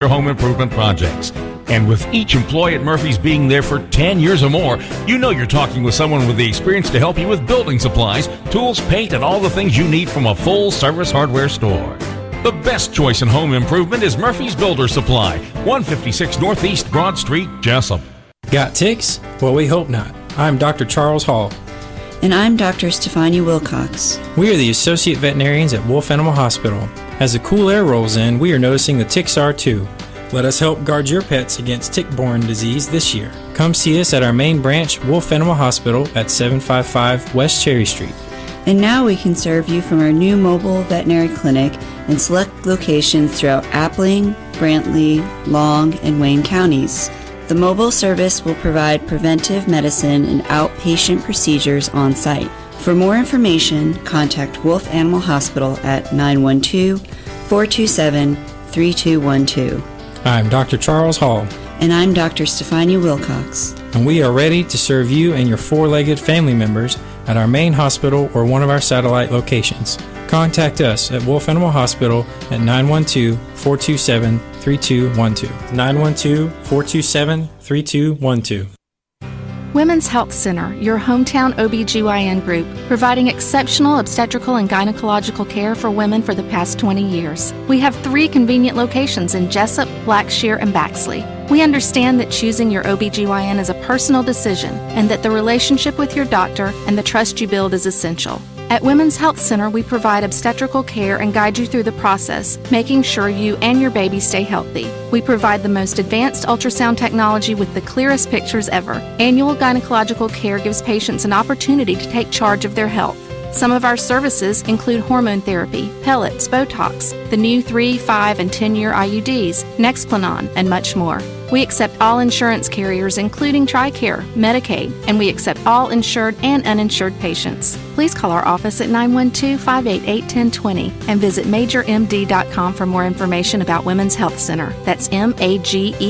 your home improvement projects. And with each employee at Murphy's being there for 10 years or more, you know you're talking with someone with the experience to help you with building supplies, tools, paint, and all the things you need from a full-service hardware store. The best choice in home improvement is Murphy's Builder Supply, 156 Northeast Broad Street, Jessup. Got ticks? Well, we hope not. I'm Dr. Charles Hall. And I'm Dr. Stefania Wilcox. We are the Associate Veterinarians at Wolf Animal Hospital. As the cool air rolls in, we are noticing the ticks are too. Let us help guard your pets against tick-borne disease this year. Come see us at our main branch, Wolf Animal Hospital, at 755 West Cherry Street. And now we can serve you from our new mobile veterinary clinic in select locations throughout Appling, Brantley, Long, and Wayne counties. The mobile service will provide preventive medicine and outpatient procedures on site. For more information, contact Wolf Animal Hospital at 912-427-3212. I'm Dr. Charles Hall. And I'm Dr. Stefania Wilcox. And we are ready to serve you and your four-legged family members at our main hospital or one of our satellite locations. Contact us at Wolf Animal Hospital at 912-427-3212. 912-427-3212. Women's Health Center, your hometown OBGYN group, providing exceptional obstetrical and gynecological care for women for the past 20 years. We have 3 convenient locations in Jessup, Blackshear, and Baxley. We understand that choosing your OBGYN is a personal decision and that the relationship with your doctor and the trust you build is essential. At Women's Health Center, we provide obstetrical care and guide you through the process, making sure you and your baby stay healthy. We provide the most advanced ultrasound technology with the clearest pictures ever. Annual gynecological care gives patients an opportunity to take charge of their health. Some of our services include hormone therapy, pellets, Botox, the new 3, 5, and 10-year IUDs, Nexplanon, and much more. We accept all insurance carriers, including TRICARE, Medicaid, and we accept all insured and uninsured patients. Please call our office at 912-588-1020 and visit MajorMD.com for more information about Women's Health Center. That's MAGERMD.com.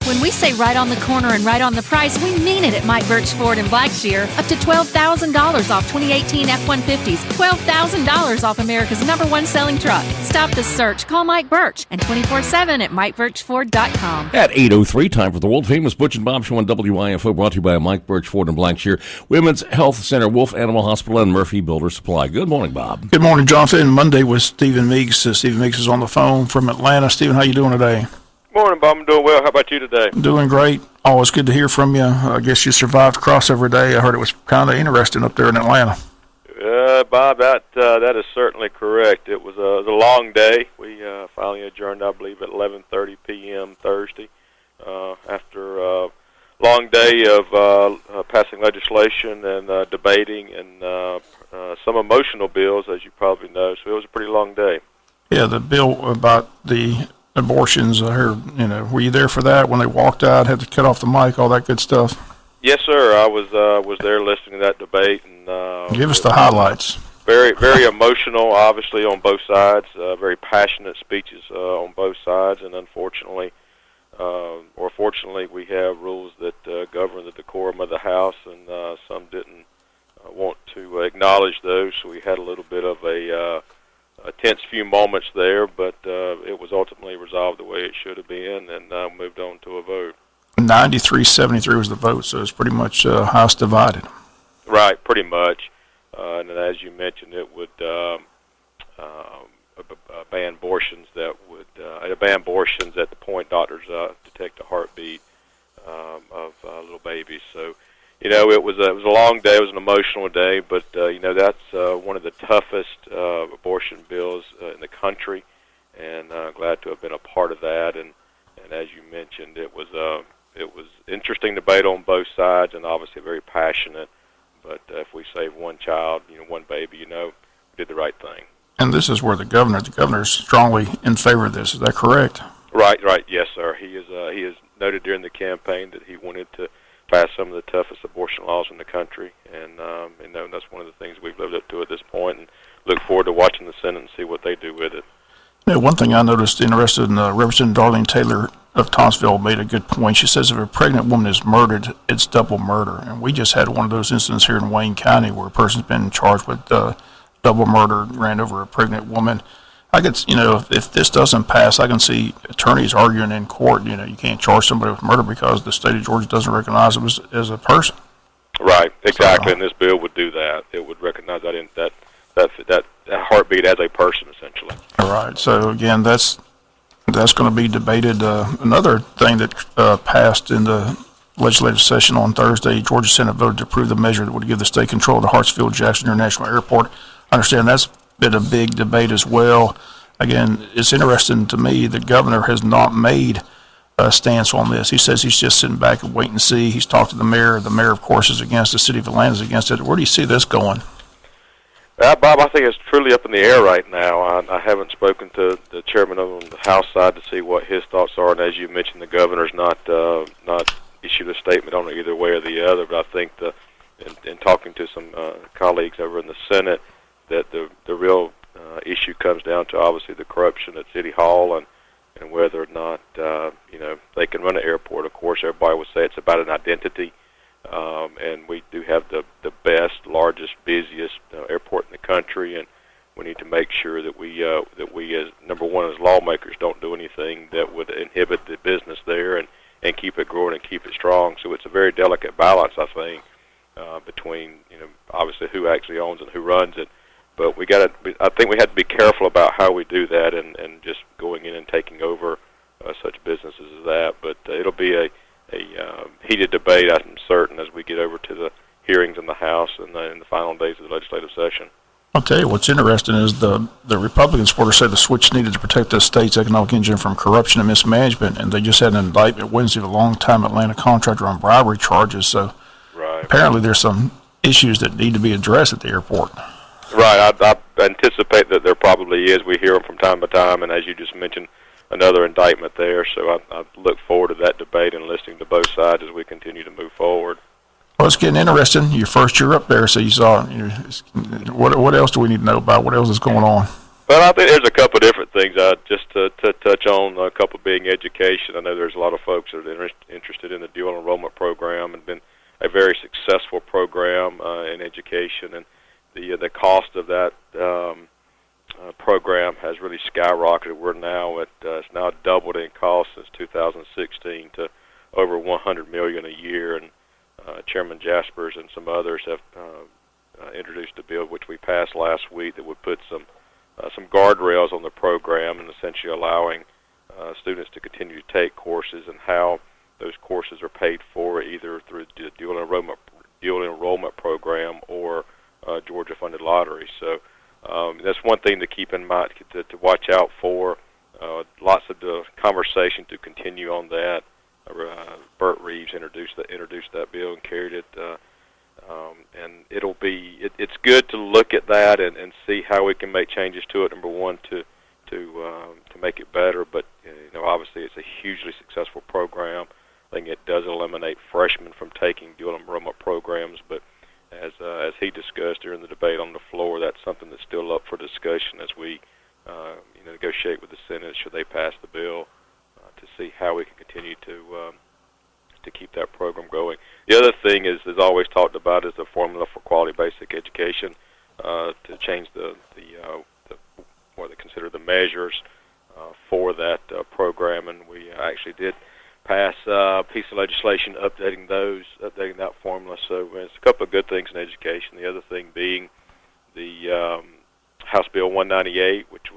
When we say right on the corner and right on the price, we mean it at Mike Birch Ford in Blackshear. Up to $12,000 off 2018 F-150s. $12,000 off America's #1 selling truck. Stop the search. Call Mike Birch and 24/7 at MikeBirchFord.com. At 8:03, time for the world-famous Butch and Bob Show on WIFO, brought to you by Mike Birch Ford in Blackshear, Women's Health Center, Wolf Animal Hospital, and Murphy Builder Supply. Good morning, Bob. Good morning, Jonathan. Monday was Stephen Meeks. Stephen Meeks is on the phone from Atlanta. Stephen, how you doing today? Morning, Bob. I'm doing well. How about you today? Doing great. Always good to hear from you. I guess you survived crossover day. I heard it was kind of interesting up there in Atlanta. Bob, that is certainly correct. It was a long day. We finally adjourned, I believe, at 11:30 p.m. Thursday after a long day of passing legislation and debating and some emotional bills, as you probably know. So it was a pretty long day. Yeah, the bill about the abortions, I heard, were you there for that when they walked out, had to cut off the mic, all that good stuff? Yes, sir. I was there listening to that debate. And give us the highlights. Very, very emotional, obviously, on both sides. Very passionate speeches on both sides. And unfortunately, or fortunately, we have rules that govern the decorum of the House, and some didn't want to acknowledge those. So we had a little bit of a tense few moments there, but it was ultimately resolved the way it should have been, and moved on to a vote. 93-73 was the vote, so it's pretty much House divided. Right, pretty much. And as you mentioned, it would ban abortions that would ban abortions at the point doctors detect a heartbeat of little babies. So, it was a long day. It was an emotional day, but that's one of the toughest abortion bills in the country, and glad to have been a part of that. And as you mentioned, it was interesting debate on both sides, and obviously very passionate. But if we save one child, one baby, we did the right thing. And this is where the governor is strongly in favor of this. Is that correct? Right. Yes, sir. He has noted during the campaign that he wanted to pass some of the toughest abortion laws in the country, and that's one of the things we've lived up to at this point, and look forward to watching the Senate and see what they do with it. Yeah, one thing I noticed interested in Representative Darlene Taylor of Thomasville made a good point. She says if a pregnant woman is murdered, it's double murder, and we just had one of those incidents here in Wayne County where a person's been charged with double murder, ran over a pregnant woman. I could, if this doesn't pass, I can see attorneys arguing in court, you can't charge somebody with murder because the state of Georgia doesn't recognize them as a person. Right, exactly, and this bill would do that. It would recognize that heartbeat as a person, essentially. All right, so again, that's going to be debated. Another thing that passed in the legislative session on Thursday, Georgia Senate voted to approve the measure that would give the state control of the Hartsfield-Jackson International Airport. I understand that's been a big debate as well. Again, it's interesting to me the governor has not made a stance on this. He says he's just sitting back and waiting to see. He's talked to the mayor. The mayor, of course, is against. The city of Atlanta is against it. Where do you see this going? Bob, I think it's truly up in the air right now. I haven't spoken to the chairman on the House side to see what his thoughts are, and as you mentioned, the governor's not issued a statement on it either way or the other. But I think in talking to some colleagues over in the Senate, that the real issue comes down to obviously the corruption at City Hall and whether or not they can run an airport. Of course, everybody would say it's about an identity, and we do have the best, largest, busiest airport in the country, and we need to make sure that we as number one as lawmakers don't do anything that would inhibit the business there and keep it growing and keep it strong. So it's a very delicate balance, I think, between obviously who actually owns and who runs it. But I think we have to be careful about how we do that and just going in and taking over such businesses as that. But it'll be a heated debate, I'm certain, as we get over to the hearings in the House and in the final days of the legislative session. I'll tell you what's interesting is the Republican supporters say the switch needed to protect the state's economic engine from corruption and mismanagement, and they just had an indictment Wednesday of a long-time Atlanta contractor on bribery charges. So apparently there's some issues that need to be addressed at the airport. Right. I anticipate that there probably is. We hear them from time to time, and as you just mentioned, another indictment there. So I look forward to that debate and listening to both sides as we continue to move forward. Well, it's getting interesting. Your first year up there, so you saw. What else do we need to know about? What else is going on? Well, I think there's a couple of different things. Just to touch on a couple being education. I know there's a lot of folks that are interested in the dual enrollment program and been a very successful program in education, and the cost of that program has really skyrocketed. We're now it's now doubled in cost since 2016 to over $100 million a year, and Chairman Jaspers and some others have introduced a bill which we passed last week that would put some guardrails on the program and essentially allowing students to continue to take courses and how those courses are paid for either through the dual enrollment program or Georgia-funded lottery. So that's one thing to keep in mind, to watch out for. Lots of the conversation to continue on that. Burt Reeves introduced that bill and carried it, and it's good to look at that and see how we can make changes to it. Number one, to make it better, but obviously it's a hugely successful program. I think it does eliminate freshmen from taking dual enrollment programs, but as he discussed during the debate on the floor, that's something that's still up for discussion as we negotiate with the Senate should they pass the bill to see how we can continue to keep that program going. The other thing is always talked about is the formula for quality basic education to change what they consider the measures for that program, and we actually did pass a piece of legislation updating that formula. So it's a couple of good things in education. The other thing being the House Bill 198, which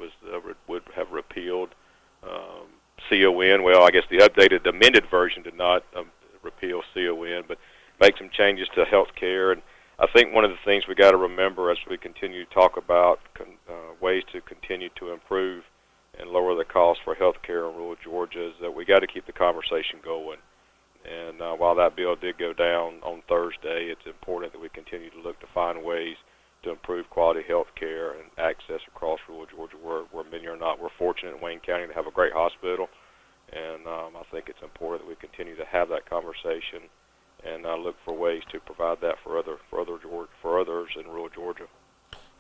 would have repealed CON. Well, I guess the amended version did not repeal CON, but make some changes to health care. And I think one of the things we got to remember as we continue to talk about ways to continue to improve and lower the cost for health care in rural Georgia is that we got to keep the conversation going. And while that bill did go down on Thursday, it's important that we continue to look to find ways to improve quality health care and access across rural Georgia where many are not. We're fortunate in Wayne County to have a great hospital, and I think it's important that we continue to have that conversation and look for ways to provide that for others in rural Georgia.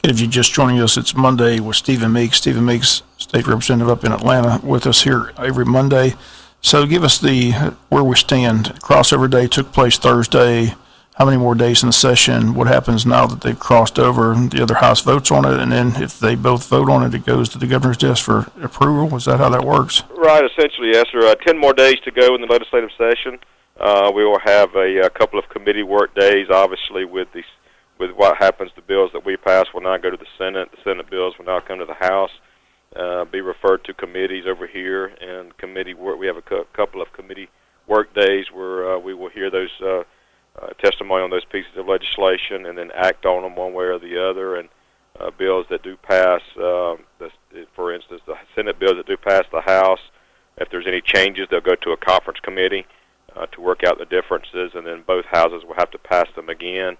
If you're just joining us, it's Monday with Stephen Meeks. Stephen Meeks, State Representative up in Atlanta, with us here every Monday. So give us where we stand. Crossover Day took place Thursday. how many more days in the session? What happens now that they've crossed over? The other house votes on it, and then if they both vote on it, it goes to the governor's desk for approval. Is that how that works? Right, essentially, yes, sir. 10 more days to go in the legislative session. We will have a couple of committee work days, obviously, with what happens. The bills that we pass will now go to the Senate. The Senate bills will now come to the House, be referred to committees over here, and committee work. We have a couple of committee work days where we will hear those testimony on those pieces of legislation and then act on them one way or the other. And bills that do pass, for instance, the Senate bills that do pass the House, if there's any changes, they'll go to a conference committee to work out the differences, and then both houses will have to pass them again.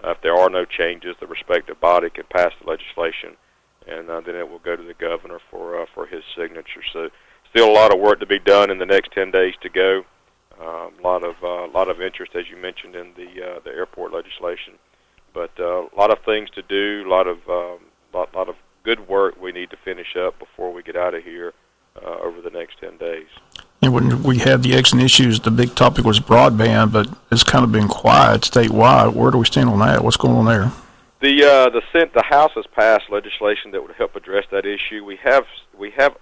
If there are no changes, the respective body can pass the legislation, and then it will go to the governor for his signature. So still a lot of work to be done in the next 10 days to go. A lot of interest, as you mentioned, in the airport legislation, but a lot of things to do. A lot of good work we need to finish up before we get out of here over the next 10 days. And when we had the exit issues, the big topic was broadband, but it's kind of been quiet statewide. Where do we stand on that? What's going on there? The House has passed legislation that would help address that issue. We have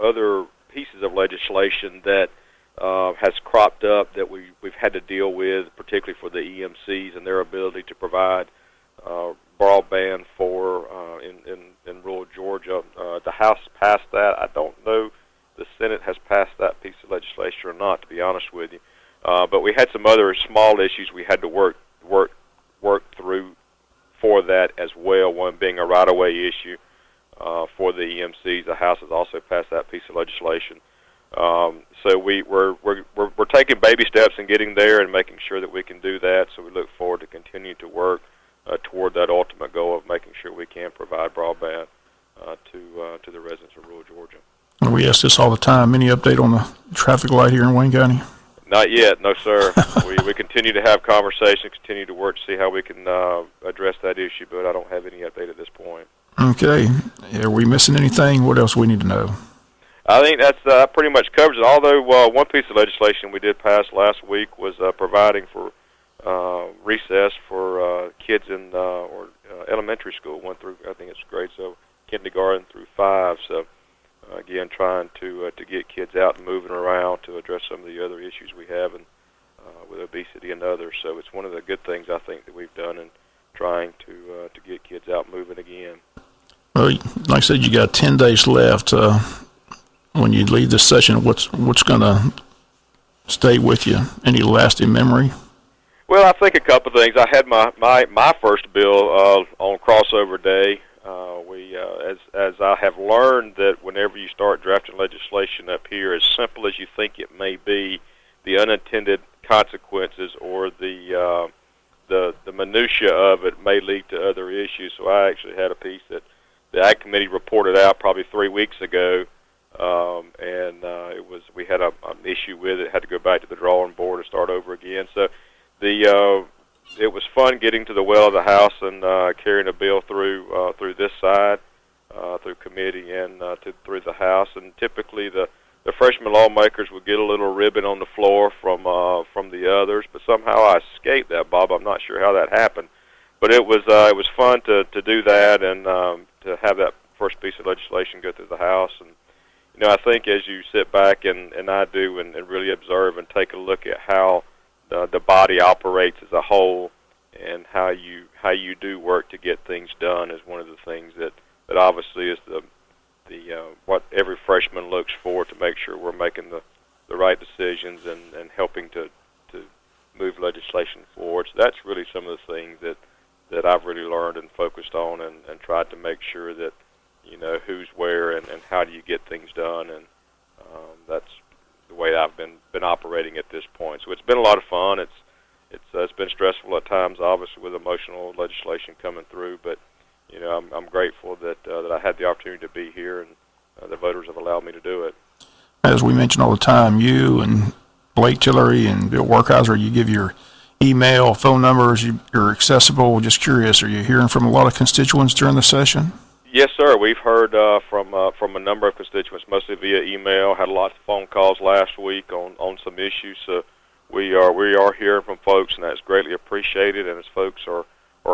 other pieces of legislation that has cropped up that we've had to deal with, particularly for the EMCs and their ability to provide broadband for in rural Georgia. The House passed that. I don't know the Senate has passed that piece of legislation or not, to be honest with you. But we had some other small issues we had to work through for that as well. One being a right-of-way issue for the EMCs. The House has also passed that piece of legislation. So we're taking baby steps in getting there and making sure that we can do that. So we look forward to continuing to work toward that ultimate goal of making sure we can provide broadband to the residents of rural Georgia. We ask this all the time. Any update on the traffic light here in Wayne County? Not yet, no, sir. we continue to have conversations, continue to work to see how we can address that issue, but I don't have any update at this point. Okay. Are we missing anything? What else do we need to know? I think that's pretty much covers it. Although one piece of legislation we did pass last week was providing for recess for kids in elementary school, 1 through, I think it's grades of kindergarten through 5. So again, trying to get kids out and moving around to address some of the other issues we have and with obesity and others. So it's one of the good things I think that we've done in trying to get kids out moving again. Well, like I said, you got 10 days left. When you leave this session, what's going to stay with you? Any lasting memory? Well, I think a couple of things. I had my first bill on crossover day. As I have learned that whenever you start drafting legislation up here, as simple as you think it may be, the unintended consequences or the minutia of it may lead to other issues. So I actually had a piece that the Ag Committee reported out probably 3 weeks ago, and we had an issue with it. Had to go back to the drawing board and start over again. So it was fun getting to the well of the House and carrying a bill through this side, through committee and through the House. And typically the freshman lawmakers would get a little ribbon on the floor from the others, but somehow I escaped that, Bob. I'm not sure how that happened, but it was fun to do that and to have that first piece of legislation go through the House. And I think as you sit back and I do and really observe and take a look at how the body operates as a whole and how you do work to get things done is one of the things that obviously is the what every freshman looks for, to make sure we're making the right decisions and helping to move legislation forward. So that's really some of the things that I've really learned and focused on and tried to make sure that who's where and how do you get things done, and that's the way I've been operating at this point. So it's been a lot of fun. It's been stressful at times, obviously, with emotional legislation coming through, but I'm grateful that I had the opportunity to be here and the voters have allowed me to do it. As we mention all the time, you and Blake Tillery and Bill Workheiser, you give your email, phone numbers, you're accessible. Just curious, are you hearing from a lot of constituents during the session? Yes, sir. We've heard from a number of constituents, mostly via email. Had lots of phone calls last week on some issues. So we are hearing from folks, and that's greatly appreciated. And as folks are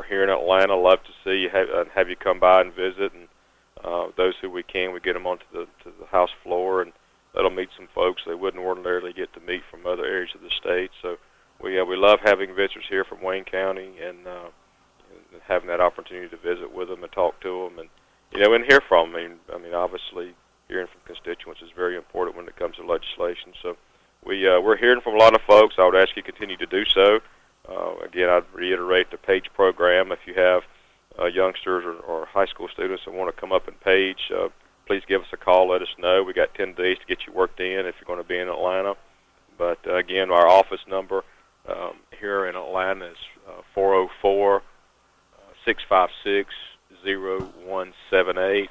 here in Atlanta, love to see you, have you come by and visit. And those who we can, we get them onto the house floor, and let them meet some folks they wouldn't ordinarily get to meet from other areas of the state. So we love having visitors here from Wayne County, and having that opportunity to visit with them and talk to them, and and hear from them. I mean, obviously, hearing from constituents is very important when it comes to legislation. So we're hearing from a lot of folks. I would ask you to continue to do so. Again, I'd reiterate the PAGE program. If you have youngsters or high school students that want to come up and PAGE, please give us a call. Let us know. We got 10 days to get you worked in if you're going to be in Atlanta. But again, our office number here in Atlanta is 404-656-0178.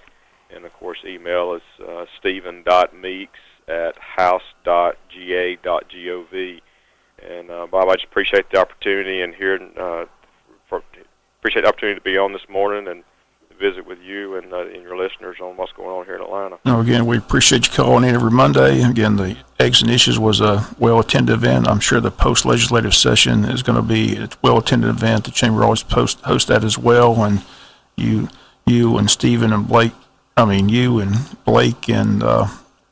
And, of course, email is stephen.meeks@house.ga.gov. And, Bob, I just appreciate the opportunity and appreciate the opportunity to be on this morning and visit with you and your listeners on what's going on here in Atlanta. No, again, we appreciate you calling in every Monday. Again, the Eggs and Issues was a well-attended event. I'm sure the post-legislative session is going to be a well-attended event. The Chamber always hosts that as well. And you and Stephen and Blake, you and Blake and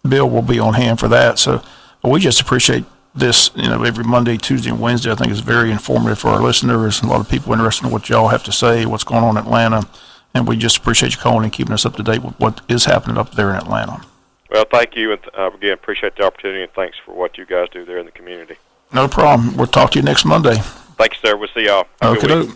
Bill will be on hand for that. So we just appreciate this, every Monday, Tuesday, and Wednesday. I think is very informative for our listeners. A lot of people interested in what y'all have to say, what's going on in Atlanta. And we just appreciate you calling and keeping us up to date with what is happening up there in Atlanta. Well, thank you, and again, appreciate the opportunity, and thanks for what you guys do there in the community. No problem. We'll talk to you next Monday. Thank you, sir. We'll see y'all. Okay.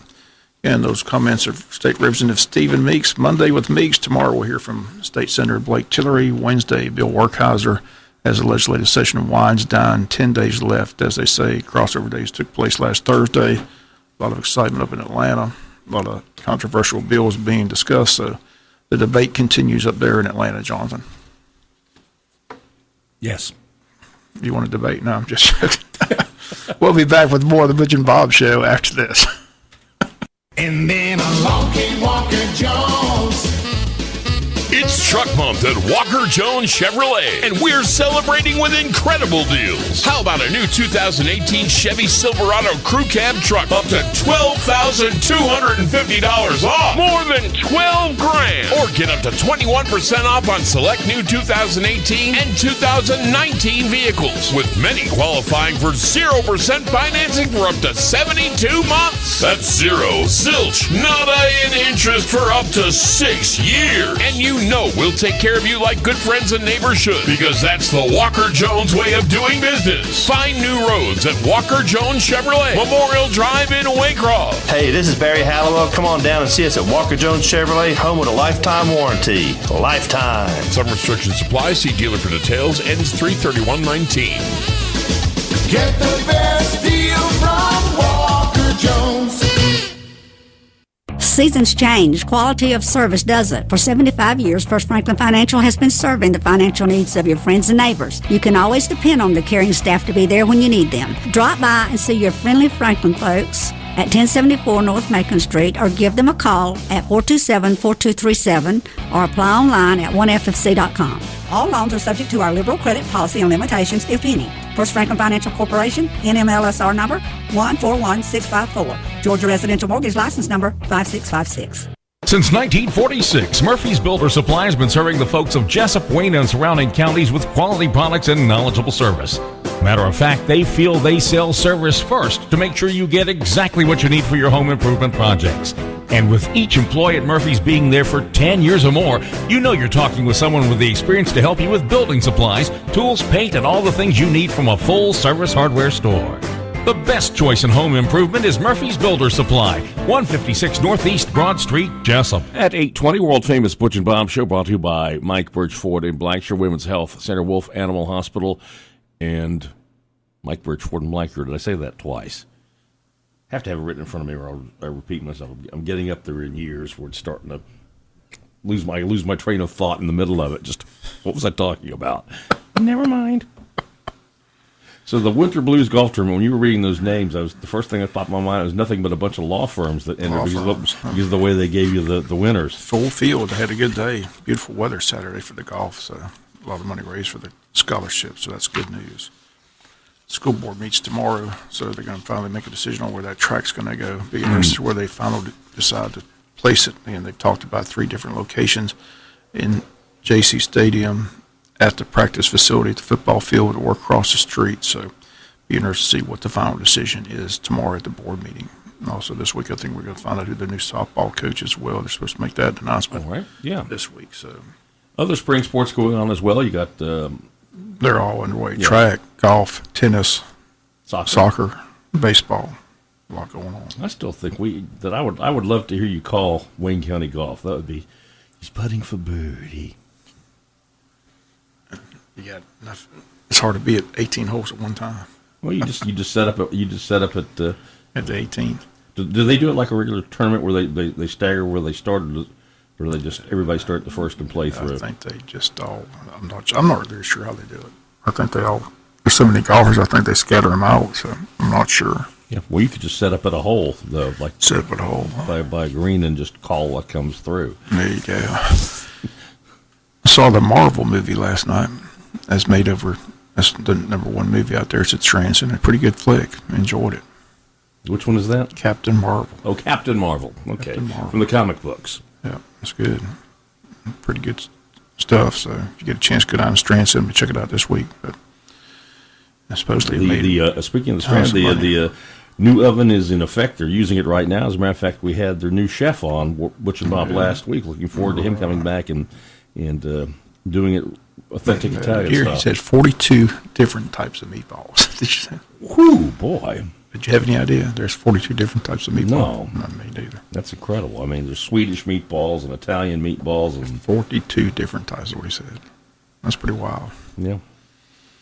And those comments are State Representative Stephen Meeks. Monday with Meeks. Tomorrow we'll hear from State Senator Blake Tillery. Wednesday, Bill Werkheiser, as the legislative session winds down. 10 days left, as they say. Crossover days took place last Thursday. A lot of excitement up in Atlanta. A lot of controversial bills being discussed, so the debate continues up there in Atlanta, Jonathan. Yes. You want to debate? No, I'm just joking. We'll be back with more of the Butch and Bob Show after this. And then along came Walker Jones. It's Truck Month at Walker Jones Chevrolet, and we're celebrating with incredible deals. How about a new 2018 Chevy Silverado Crew Cab truck up to $12,250 off? More than 12 grand. Or get up to 21% off on select new 2018 and 2019 vehicles, with many qualifying for 0% financing for up to 72 months. That's zero, zilch, nada in interest for up to 6 years. And you know we'll take care of you like good friends and neighbors should, because that's the Walker Jones way of doing business. Find new roads at Walker Jones Chevrolet, Memorial Drive in Waycross. Hey, this is Barry Hallowell. Come on down and see us at Walker Jones Chevrolet, home with a lifetime warranty. Lifetime. Some restrictions apply. See dealer for details. Ends 3/31/19. Get the best deal from Walker Jones. Seasons change. Quality of service doesn't. For 75 years, First Franklin Financial has been serving the financial needs of your friends and neighbors. You can always depend on the caring staff to be there when you need them. Drop by and see your friendly Franklin folks at 1074 North Macon Street, or give them a call at 427-4237, or apply online at 1ffc.com. All loans are subject to our liberal credit policy and limitations, if any. First Franklin Financial Corporation, NMLSR number 141654. Georgia Residential Mortgage License number 5656. Since 1946, Murphy's Builder Supply has been serving the folks of Jessup, Wayne, and surrounding counties with quality products and knowledgeable service. Matter of fact, they feel they sell service first to make sure you get exactly what you need for your home improvement projects. And with each employee at Murphy's being there for 10 years or more, you know you're talking with someone with the experience to help you with building supplies, tools, paint, and all the things you need from a full-service hardware store. The best choice in home improvement is Murphy's Builder Supply, 156 Northeast Broad Street, Jessup. At 8:20, world-famous Butch and Bob Show, brought to you by Mike Birchford and Blackshear Women's Health Center, Wolf Animal Hospital, and Mike Birchford and Blackshear. Did I say that twice? Have to have it written in front of me, or I repeat myself. I'm getting up there in years where it's starting to lose my train of thought in the middle of it. Just, what was I talking about? Never mind. So the Winter Blues Golf Tournament, when you were reading those names, the first thing that popped in my mind was nothing but a bunch of law firms that entered because of the way they gave you the winners. Full field. They had a good day. Beautiful weather Saturday for the golf, so a lot of money raised for the scholarship, so that's good news. school board meets tomorrow, so they're going to finally make a decision on where that track's going to go. Be interested where they finally decide to place it. And they've talked about 3 different locations in J.C. Stadium, at the practice facility, at the football field, or across the street. So be interested to see what the final decision is tomorrow at the board meeting. And also this week, I think we're going to find out who the new softball coach is. Well, they're supposed to make that announcement this week. So other spring sports going on as well. You got they're all underway. Yeah. Track, golf, tennis, soccer, baseball. A lot going on. I still think I would love to hear you call Wayne County Golf. That would be he's putting for birdie. You got enough. It's hard to be at 18 holes at one time. Well, you just set up at the 18th. Do they do it like a regular tournament where they stagger where they started, or do they just everybody start at the first and play through? I think they just all. I'm not really sure how they do it. I think they all. There's so many golfers. I think they scatter them out. So I'm not sure. Yeah. Well, you could just set up at a hole though, like set up at a hole by a green and just call what comes through. There you go. I saw the Marvel movie last night. That's the #1 movie out there. It's a transit. A pretty good flick. Enjoyed it. Which one is that? Captain Marvel. Oh, Captain Marvel. Okay. Captain Marvel. From the comic books. Yeah, that's good. Pretty good stuff. So if you get a chance, go down to Strand Cinema and check it out this week. But supposedly speaking of the Strand, the new oven is in effect. They're using it right now. As a matter of fact, we had their new chef on, Butch and Bob, last week. Looking forward to him coming back and doing it authentic Italian Here style. He said 42 different types of meatballs. Did you say? Whoo, boy. Did you have any idea? There's 42 different types of meatballs. No. Not me neither. That's incredible. I mean, there's Swedish meatballs and Italian meatballs. And 42 different types is what he said. That's pretty wild. Yeah.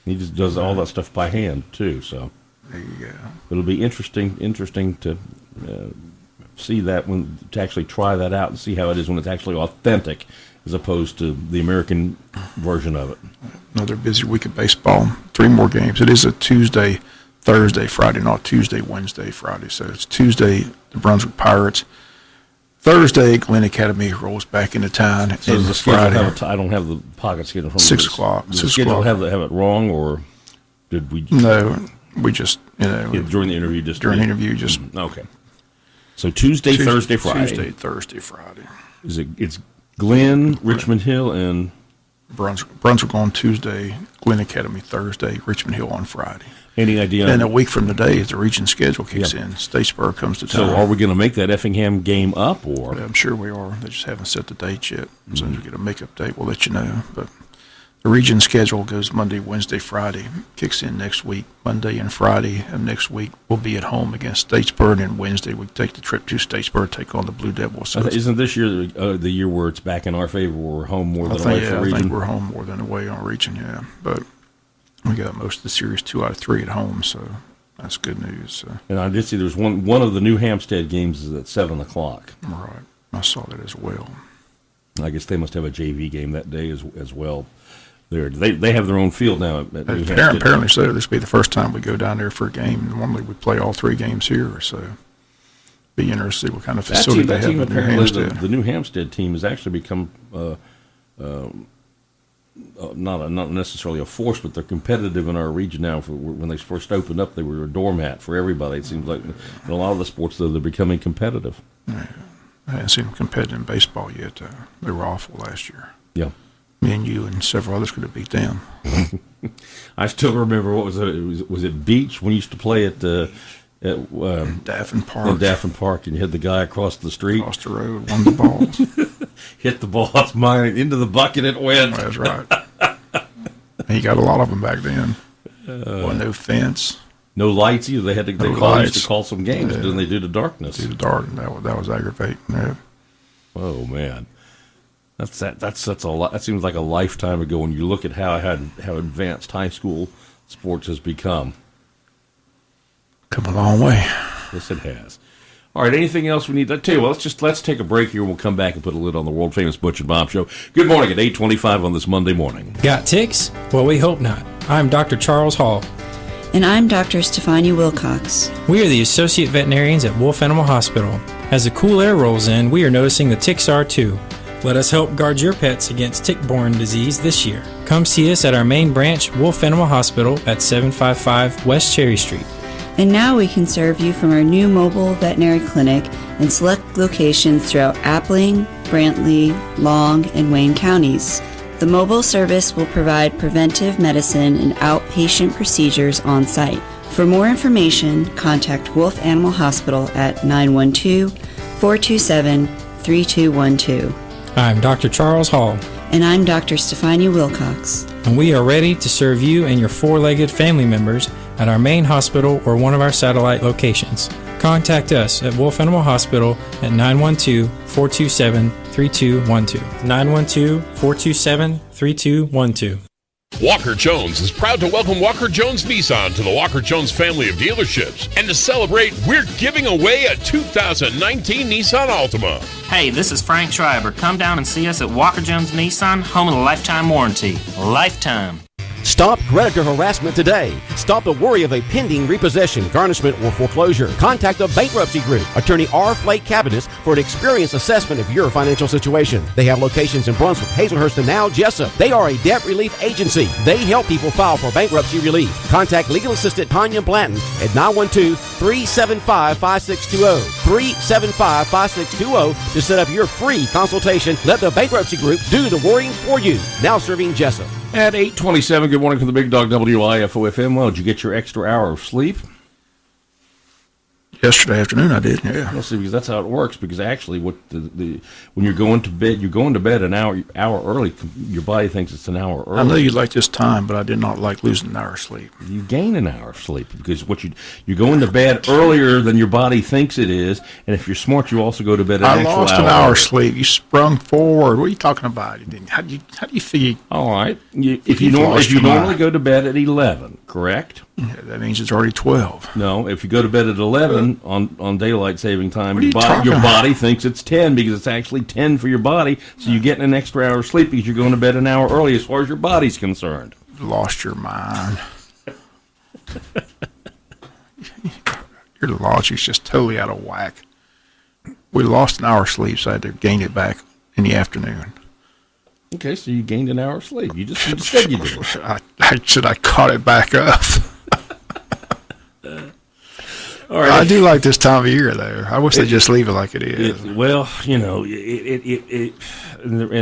He just does all that stuff by hand, too. So there you go. It'll be interesting to see that to actually try that out and see how it is when it's actually authentic as opposed to the American version of it. Another busy week of baseball. 3 more games. It is a Tuesday, Thursday, Friday, not Tuesday, Wednesday, Friday. So it's Tuesday, the Brunswick Pirates. Thursday, Glen Academy rolls back into town. So and the Friday, I don't have the pocket schedule from 6 o'clock. Did the schedule have it wrong, or did we? No, we just during the interview okay. So Tuesday, Thursday, Friday. Tuesday, Thursday, Friday. It's Glen, Richmond Hill, and Brunswick on Tuesday, Glen Academy Thursday, Richmond Hill on Friday. Any idea? And a week from today, the region schedule kicks in. Statesboro comes to town. So are we going to make that Effingham game up? Or I'm sure we are. They just haven't set the date yet. As soon as we get a makeup date, we'll let you know. But the region schedule goes Monday, Wednesday, Friday. Kicks in next week. Monday and Friday of next week, we'll be at home against Statesboro. And then Wednesday, we take the trip to Statesboro, take on the Blue Devils. So isn't this year the year where it's back in our favor? We're home more than away for the region? I think we're home more than away on region, yeah. But we got most of the series 2 out of 3 at home, so that's good news. So. And I did see there's one of the New Hampstead games is at 7 o'clock. Right. I saw that as well. I guess they must have a JV game that day as well. They have their own field now at New Hampstead. Apparently so. This will be the first time we go down there for a game. Normally we play all 3 games here, so be interested to see what kind of facility they have at New Hampstead. The New Hampstead team has actually become not necessarily a force, but they're competitive in our region now. When they first opened up, they were a doormat for everybody. It seems like in a lot of the sports, though, they're becoming competitive. Yeah. I haven't seen them competitive in baseball yet. They were awful last year. Yeah. Me and you and several others could have beat them. I still remember, what was it? Was it Beach when we used to play at Daffin Park. In Daffin Park, and you had the guy across the street. Across the road, won the balls. Hit the ball, it's mine, into the bucket, it went. That's right. He got a lot of them back then. No fence. No lights either. They used to call some games, didn't they, due to darkness? Due to darkness. That was aggravating. Yeah. Oh, man. That's a lot. That seems like a lifetime ago when you look at how advanced high school sports has become. Come a long way. Yes, it has. All right, anything else we need? I tell you what, let's take a break here and we'll come back and put a lid on the world famous Butch and Bob Show. Good morning at 8:25 on this Monday morning. Got ticks? Well, we hope not. I'm Dr. Charles Hall. And I'm Dr. Stefania Wilcox. We are the associate veterinarians at Wolf Animal Hospital. As the cool air rolls in, we are noticing the ticks are too. Let us help guard your pets against tick-borne disease this year. Come see us at our main branch, Wolf Animal Hospital at 755 West Cherry Street. And now we can serve you from our new mobile veterinary clinic in select locations throughout Appling, Brantley, Long, and Wayne counties. The mobile service will provide preventive medicine and outpatient procedures on site. For more information, contact Wolf Animal Hospital at 912-427-3212. I'm Dr. Charles Hall. And I'm Dr. Stefania Wilcox. And we are ready to serve you and your four-legged family members at our main hospital or one of our satellite locations. Contact us at Wolf Animal Hospital at 912-427-3212. 912-427-3212. Walker Jones is proud to welcome Walker Jones Nissan to the Walker Jones family of dealerships. And to celebrate, we're giving away a 2019 Nissan Altima. Hey, this is Frank Schreiber. Come down and see us at Walker Jones Nissan, home of the lifetime warranty. Lifetime. Stop creditor harassment today. Stop the worry of a pending repossession, garnishment, or foreclosure. Contact the Bankruptcy Group, attorney R. Flake Cabinets, for an experienced assessment of your financial situation. They have locations in Brunswick, Hazelhurst, and now Jessup. They are a debt relief agency. They help people file for bankruptcy relief. Contact legal assistant Tanya Blanton at 912-375-5620. 375-5620 to set up your free consultation. Let the Bankruptcy Group do the worrying for you. Now serving Jessup. At 8:27, good morning from the Big Dog WIFO-FM. Well, did you get your extra hour of sleep? Yesterday afternoon I did, yeah. Well, see, because that's how it works. Because actually, what when you're going to bed, an hour early. Your body thinks it's an hour early. I know you like this time, but I did not like losing an hour of sleep. You gain an hour of sleep because you go into bed earlier than your body thinks it is, and if you're smart, you also go to bed an extra hour. I lost an hour of sleep. You sprung forward. What are you talking about? How do you feel? All right. If you normally go to bed at 11, correct? Yeah, that means it's already 12. No, if you go to bed at 11 on daylight saving time, your about? body thinks it's 10 because it's actually 10 for your body, so you're getting an extra hour of sleep because you're going to bed an hour early as far as your body's concerned. You've lost your mind. Your logic's just totally out of whack. We lost an hour of sleep, so I had to gain it back in the afternoon. Okay, so you gained an hour of sleep. You just said you did. I caught it back up. All right. I do like this time of year, though. I wish they'd just leave it like it is. And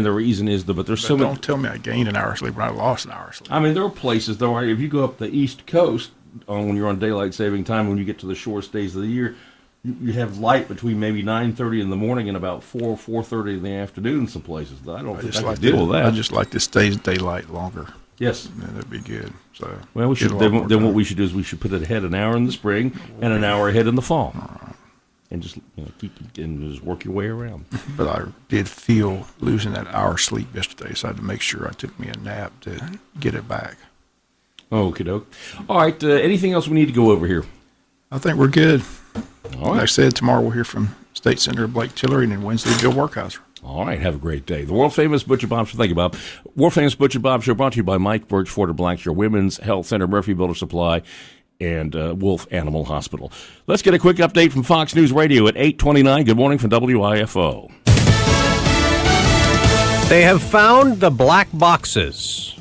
the reason is but there's so many. Don't tell me I gained an hour of sleep when I lost an hour of sleep. I mean, there are places though. If you go up the East Coast when you're on daylight saving time, when you get to the shortest days of the year, you have light between maybe 9:30 in the morning and about 4:30 in the afternoon in some places. I don't think I can deal with that. I just like to stay daylight longer. Yes. Yeah, that'd be good. So well, then what we should do is we should put it ahead an hour in the spring and an hour ahead in the fall, and just just work your way around. But I did feel losing that hour of sleep yesterday, so I had to make sure I took me a nap to get it back. Okie doke. All right. Anything else we need to go over here? I think we're good. All right. Like I said, tomorrow we'll hear from State Senator Blake Tillery, and then Wednesday Bill Workhauser. All right, have a great day. The world-famous Butch and Bob Show. Thank you, Bob. World-famous Butch and Bob Show brought to you by Mike Birch, Ford of Blackshear, Women's Health Center, Murphy Builder Supply, and Wolf Animal Hospital. Let's get a quick update from Fox News Radio at 8:29. Good morning from WIFO. They have found the black boxes.